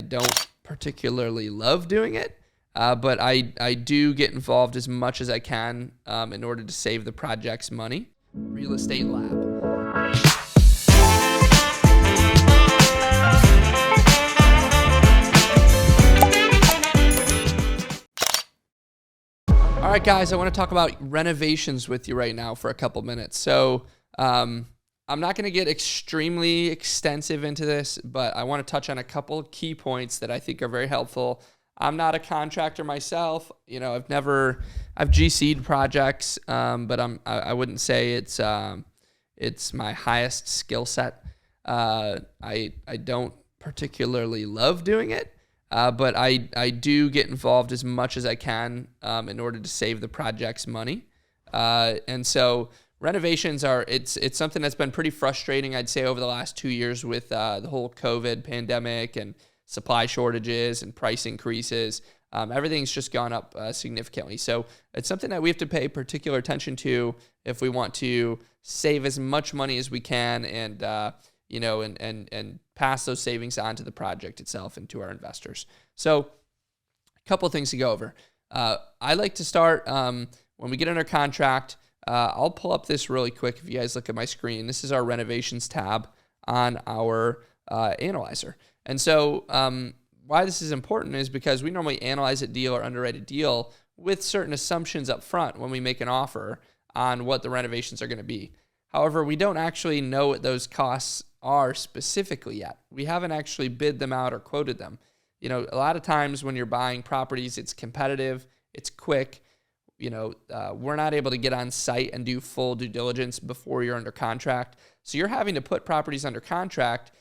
don't particularly love doing it, but I do get involved as much as I can in order to save the project's money. Real Estate Lab. All right, guys, I want to talk about renovations with you right now for a couple minutes. So I'm not going to get extremely extensive into this, but I want to touch on a couple of key points that I think are very helpful. I'm not a contractor myself. You know, I've GC'd projects, but I wouldn't say it's my highest skill set. I don't particularly love doing it. But I do get involved as much as I can in order to save the project's money. And so renovations it's something that's been pretty frustrating, I'd say, over the last 2 years with the whole COVID pandemic and supply shortages and price increases. Everything's just gone up significantly. So it's something that we have to pay particular attention to if we want to save as much money as we can and pass those savings on to the project itself and to our investors. So a couple of things to go over. I like to start when we get under contract. I'll pull up this really quick if you guys look at my screen. This is our renovations tab on our analyzer. And so why this is important is because we normally analyze a deal or underwrite a deal with certain assumptions up front when we make an offer on what the renovations are going to be. However, we don't actually know what those costs are specifically yet. We haven't actually bid them out or quoted them. You know, a lot of times when you're buying properties, it's competitive, it's quick. You know, we're not able to get on site and do full due diligence before you're under contract. So you're having to put properties under contract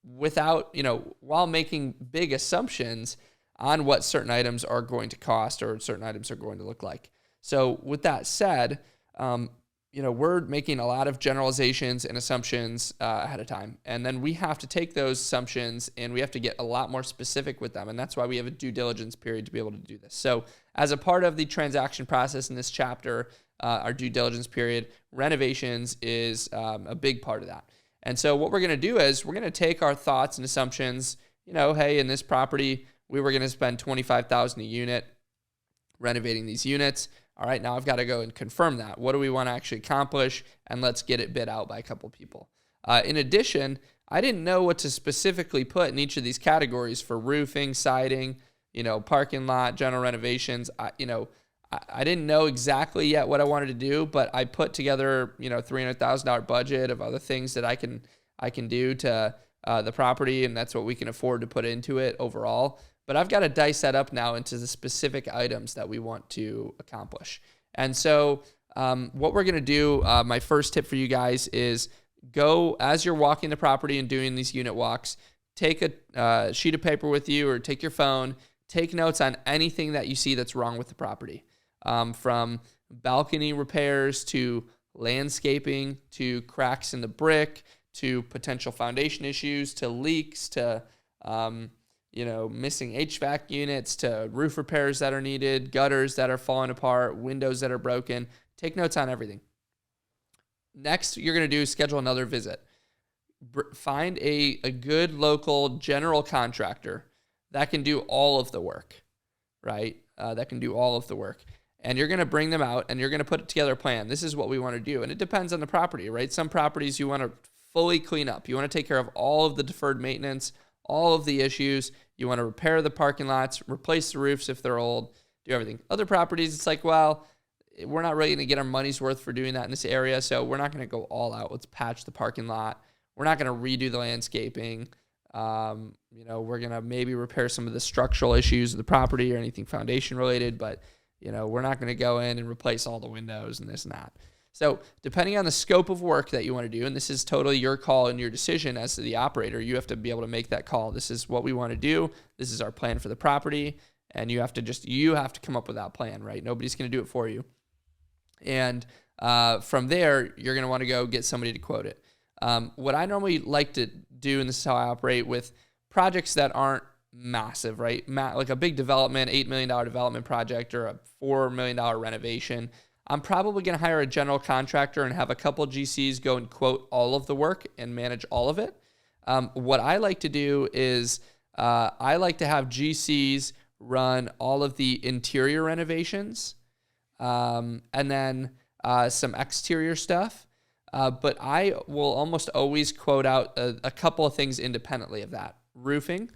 without, while making big assumptions on what certain items are going to cost or certain items are going to look like. So with that said, we're making a lot of generalizations and assumptions ahead of time. And then we have to take those assumptions and we have to get a lot more specific with them. And that's why we have a due diligence period to be able to do this. So as a part of the transaction process in this chapter, our due diligence period, renovations is a big part of that. And so what we're going to do is we're going to take our thoughts and assumptions, hey, in this property, we were going to spend $25,000 a unit renovating these units. All right, now I've got to go and confirm that. What do we want to actually accomplish? And let's get it bid out by a couple people. In addition, I didn't know what to specifically put in each of these categories for roofing, siding, parking lot, general renovations. I didn't know exactly yet what I wanted to do, but I put together, $300,000 budget of other things that I can do to the property, and that's what we can afford to put into it overall. But I've got to dice that up now into the specific items that we want to accomplish. And so what we're going to do, my first tip for you guys is go, as you're walking the property and doing these unit walks, take a sheet of paper with you or take your phone, take notes on anything that you see that's wrong with the property, from balcony repairs to landscaping to cracks in the brick to potential foundation issues to leaks to missing HVAC units to roof repairs that are needed, gutters that are falling apart, windows that are broken. Take notes on everything. Next, you're going to do schedule another visit. Find a good local general contractor that can do all of the work, right? That can do all of the work. And you're going to bring them out and you're going to put together a plan. This is what we want to do. And it depends on the property, right? Some properties you want to fully clean up. You want to take care of all of the deferred maintenance, all of the issues. You want to repair the parking lots, replace the roofs if they're old, do everything. Other properties, it's like, well, we're not really going to get our money's worth for doing that in this area, so we're not going to go all out. Let's patch the parking lot. We're not going to redo the landscaping. We're going to maybe repair some of the structural issues of the property or anything foundation related, but, we're not going to go in and replace all the windows and this and that. So depending on the scope of work that you want to do, and this is totally your call and your decision as to the operator, you have to be able to make that call. This is what we want to do. This is our plan for the property. And you have to come up with that plan, right? Nobody's going to do it for you. And from there, you're going to want to go get somebody to quote it. What I normally like to do, and this is how I operate with projects that aren't massive, right? Like a big development, $8 million development project or a $4 million renovation. I'm probably going to hire a general contractor and have a couple GCs go and quote all of the work and manage all of it. What I like to do is I like to have GCs run all of the interior renovations, and then some exterior stuff. But I will almost always quote out a couple of things independently of that. Roofing,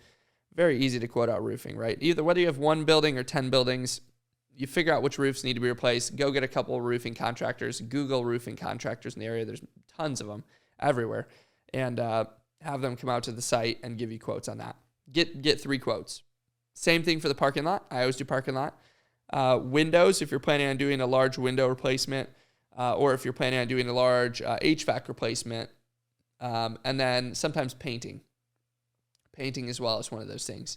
very easy to quote out roofing, right? Either whether you have one building or 10 buildings, you figure out which roofs need to be replaced. Go get a couple of roofing contractors. Google roofing contractors in the area. There's tons of them everywhere. And have them come out to the site and give you quotes on that. Get 3 quotes. Same thing for the parking lot. I always do parking lot. Windows, if you're planning on doing a large window replacement, or if you're planning on doing a large HVAC replacement, and then sometimes painting. Painting as well is one of those things.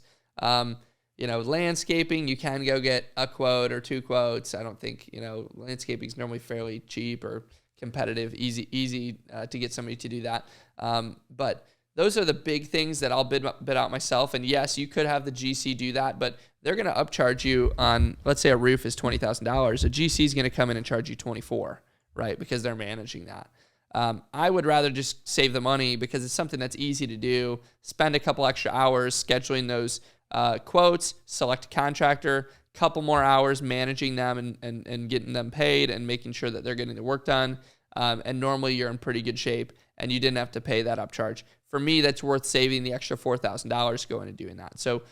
Landscaping, you can go get a quote or 2 quotes. I don't think, landscaping is normally fairly cheap or competitive, easy to get somebody to do that. But those are the big things that I'll bid out myself. And yes, you could have the GC do that, but they're going to upcharge you on, let's say a roof is $20,000. A GC is going to come in and charge you $24,000, right? Because they're managing that. I would rather just save the money because it's something that's easy to do. Spend a couple extra hours scheduling those quotes, select a contractor, couple more hours managing them and getting them paid and making sure that they're getting the work done. And normally you're in pretty good shape and you didn't have to pay that upcharge. For me, that's worth saving the extra $4,000 going and doing that. So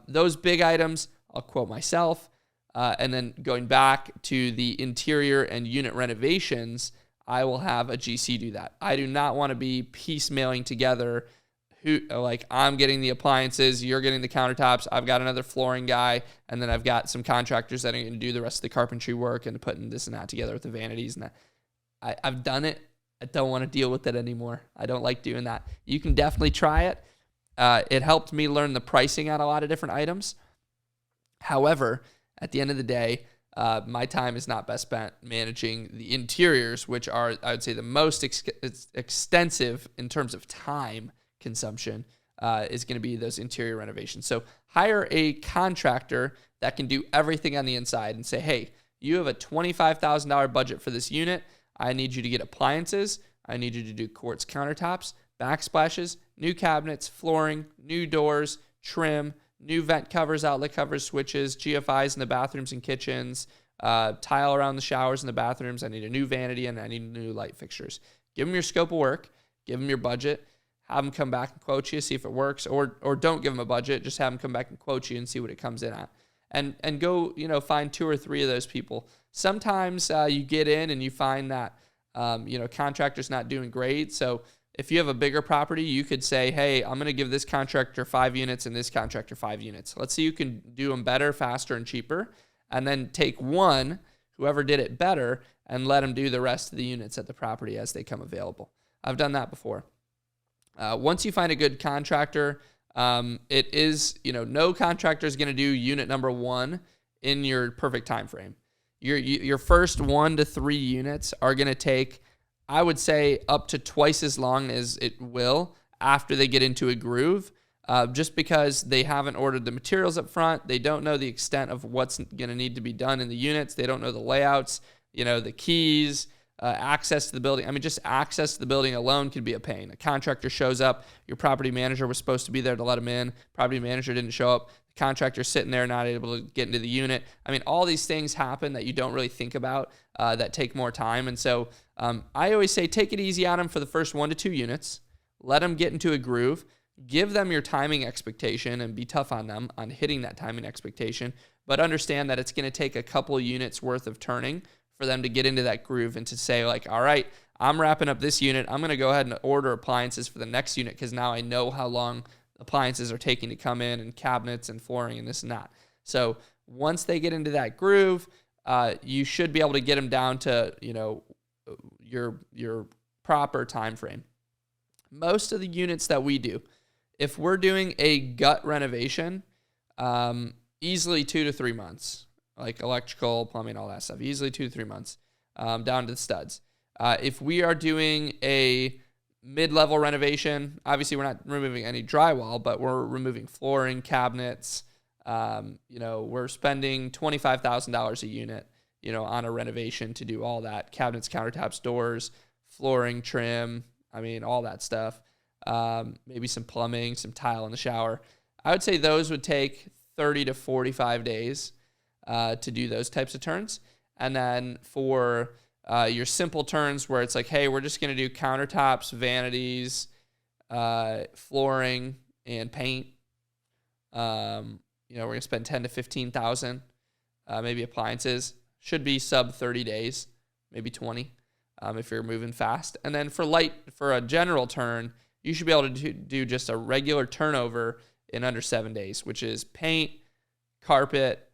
those big items, I'll quote myself. And then going back to the interior and unit renovations, I will have a GC do that. I do not want to be piecemealing together I'm getting the appliances, you're getting the countertops, I've got another flooring guy, and then I've got some contractors that are going to do the rest of the carpentry work and putting this and that together with the vanities and that. I've done it. I don't want to deal with it anymore. I don't like doing that. You can definitely try it. It helped me learn the pricing on a lot of different items. However, at the end of the day, my time is not best spent managing the interiors, which are, I would say, the most extensive in terms of time consumption, is going to be those interior renovations. So hire a contractor that can do everything on the inside and say, hey, you have a $25,000 budget for this unit. I need you to get appliances. I need you to do quartz countertops, backsplashes, new cabinets, flooring, new doors, trim, new vent covers, outlet covers, switches, GFIs in the bathrooms and kitchens, tile around the showers and the bathrooms. I need a new vanity and I need new light fixtures. Give them your scope of work. Give them your budget. Have them come back and quote you, see if it works, or don't give them a budget. Just have them come back and quote you and see what it comes in at. And go, find 2 or 3 of those people. Sometimes you get in and you find that, contractor's not doing great. So if you have a bigger property, you could say, hey, I'm going to give this contractor 5 units and this contractor 5 units. Let's see who can do them better, faster, and cheaper. And then take one, whoever did it better, and let them do the rest of the units at the property as they come available. I've done that before. Once you find a good contractor, it is, no contractor is going to do unit number 1 in your perfect time frame. Your first 1 to 3 units are going to take, I would say, up to twice as long as it will after they get into a groove, just because they haven't ordered the materials up front. They don't know the extent of what's going to need to be done in the units. They don't know the layouts, the keys, access to the building. I mean, just access to the building alone could be a pain. A contractor shows up. Your property manager was supposed to be there to let him in. Property manager didn't show up. The contractor's sitting there not able to get into the unit. I mean, all these things happen that you don't really think about that take more time. And so I always say take it easy on them for the first 1 to 2 units. Let them get into a groove. Give them your timing expectation and be tough on them on hitting that timing expectation. But understand that it's going to take a couple units worth of turning for them to get into that groove and to say, like, all right, I'm wrapping up this unit. I'm going to go ahead and order appliances for the next unit because now I know how long appliances are taking to come in and cabinets and flooring and this and that. So once they get into that groove, you should be able to get them down to, your proper time frame. Most of the units that we do, if we're doing a gut renovation, easily 2 to 3 months. Like electrical, plumbing, all that stuff. Easily 2 to 3 months, down to the studs. If we are doing a mid-level renovation, obviously we're not removing any drywall, but we're removing flooring, cabinets. We're spending $25,000 a unit, on a renovation to do all that. Cabinets, countertops, doors, flooring, trim. I mean, all that stuff. Maybe some plumbing, some tile in the shower. I would say those would take 30 to 45 days to do those types of turns. And then for your simple turns where it's like, hey, we're just going to do countertops, vanities, flooring, and paint. We're going to spend 10 to 15,000. Maybe appliances should be sub 30 days, maybe 20 if you're moving fast. And then for a general turn, you should be able to do just a regular turnover in under 7 days, which is paint, carpet,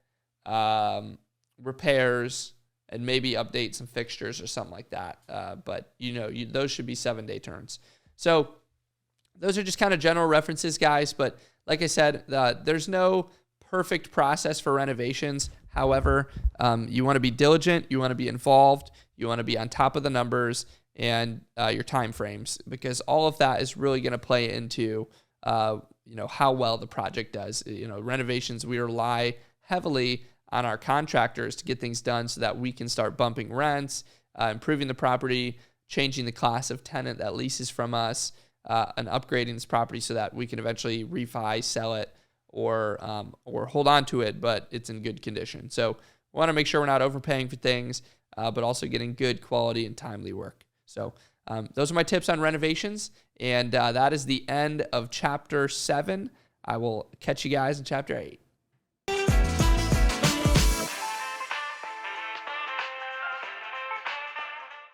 repairs, and maybe update some fixtures or something like that. But those should be 7-day turns. So those are just kind of general references, guys. But like I said, there's no perfect process for renovations. However, you want to be diligent, you want to be involved, you want to be on top of the numbers and your time frames, because all of that is really going to play into how well the project does. Renovations, we rely heavily on our contractors to get things done so that we can start bumping rents, improving the property, changing the class of tenant that leases from us, and upgrading this property so that we can eventually refi, sell it, or hold on to it, but it's in good condition. So we want to make sure we're not overpaying for things, but also getting good quality and timely work. So those are my tips on renovations, and that is the end of Chapter 7. I will catch you guys in Chapter 8.